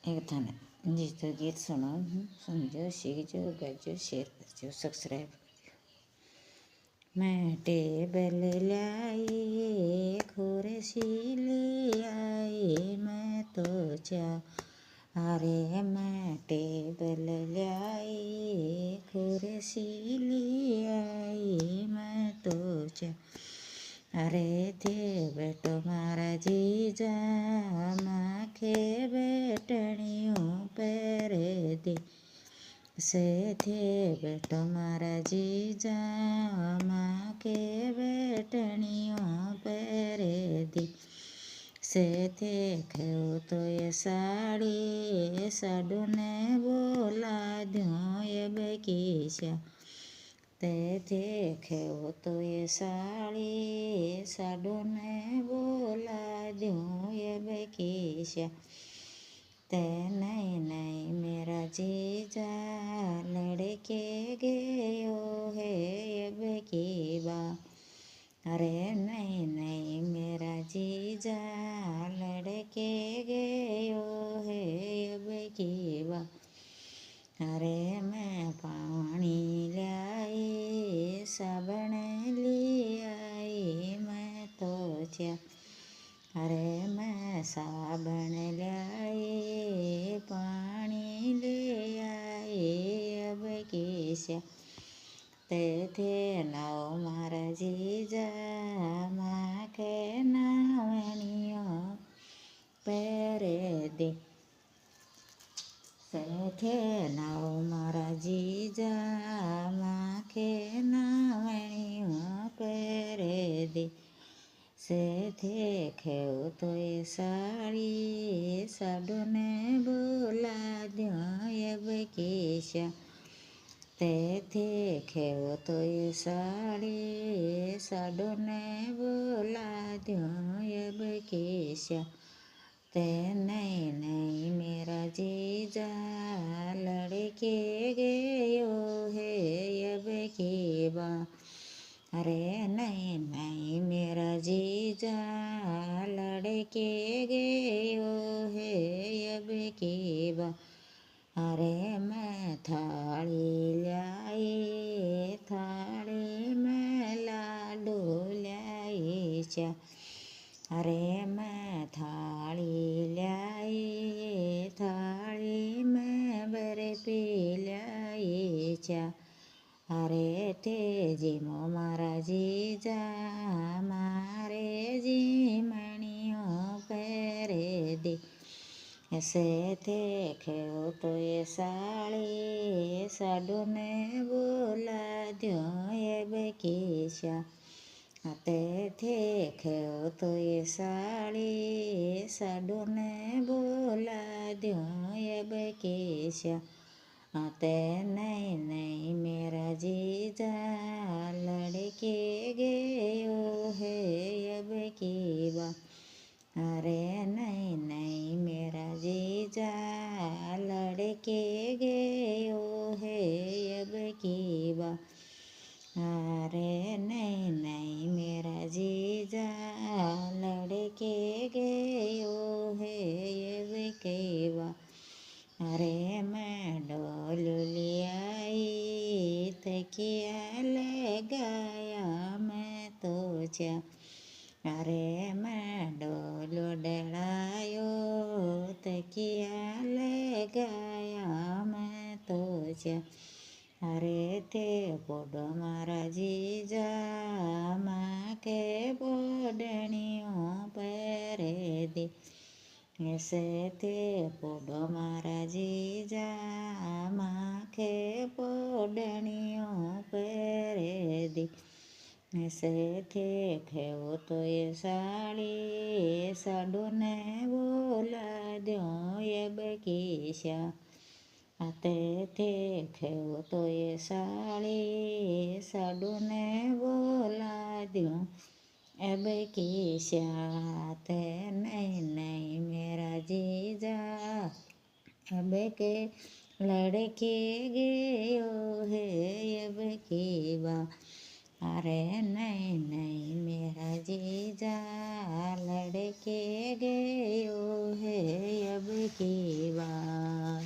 एक थाने जी तो गीत सुनो, समझो, सीखो, गाजो, शेयर करजो, सब्सक्राइब करजो। मैं टेबल लाई खुर्सी ले आई, मैं तो अरे मैं टेबल लाई खुर्सी ले आई, मैं तो अरे थे बेटो मारा जीजा माखे बेटणियों पेरे दे से थे बेटो मारा जीजा माखे बेटणियों पेरे दे से थे खेव तो ये साड़ी साडू ने बोला दूँ ये बेकीशा ते खेव तो ये साड़ी साडू ने बोला दूँ ये बेकीशा ते नहीं नहीं मेरा जीजा लड़के गयो है ये बेकीबा अरे नहीं नहीं मेरा जीजा लड़के गयो है ये बेकीबा अरे मैं पानी लाई साबण ले आई, मैं तो अरे मैं साबण लाई पानी ले आई अब किसा ते थे नाव मारा जीजा माखे नावणियों पेरे दे थे नाव मारा जीजा माखे नावणियों पेरे दे से थे खेव तो ये साड़ी साडू ने बोला दूँ ये बेकीशा ते थे खेव तो ये साड़ी साडू ने बोला दूँ ये बेकीशा ते नहीं नहीं मेरा जीजा लड़के गयो है ये बेकीबा अरे नहीं नहीं मेरा जीजा लड़के गयो है ये बेकीबा अरे मैं थाली लाई थाली में लाडू लाई चा अरे मैं थाली लाई थाली में बर्फी लाई चा अरे ते जीमो मारा जीजा मारे जी मणियों पेरे दे ऐसे थे खेव तो ये साड़ी साडू ने बोला दूँ ये बेकीशा ते थे खेव तो ये साड़ी साडू ने बोला दूँ ये बेकीशा ते नहीं नहीं मेरा जीजा लड़के गयो है ये बेकीबा अरे नहीं नहीं मेरा जीजा लड़के गयो है ये बेकीबा अरे नहीं नहीं मेरा जीजा लड़के गयो है ये बेकीबा अरे मैं डोल ले आई तकिया लगाया मैं तो अरे मैं डोल डलायो तकिया लगाया मैं तो अरे ते पोडो मारा जीजा माके पोडणियों पेरे दे ऐसे थे पोडो मारा जीजा माखे पोडणियों पेरे दे ऐसे थे खेव तो ये साड़ी साडू ने बोला दूँ ये बेकीशा आते थे खेव तो ये साड़ी साडू ने बोला दूँ अब बेकीशा ते नहीं नहीं मेरा जीजा अब के लड़के गयो है अब बेकीबा अरे नहीं नहीं मेरा जीजा लड़के गयो है अब की ધન્યવાદ.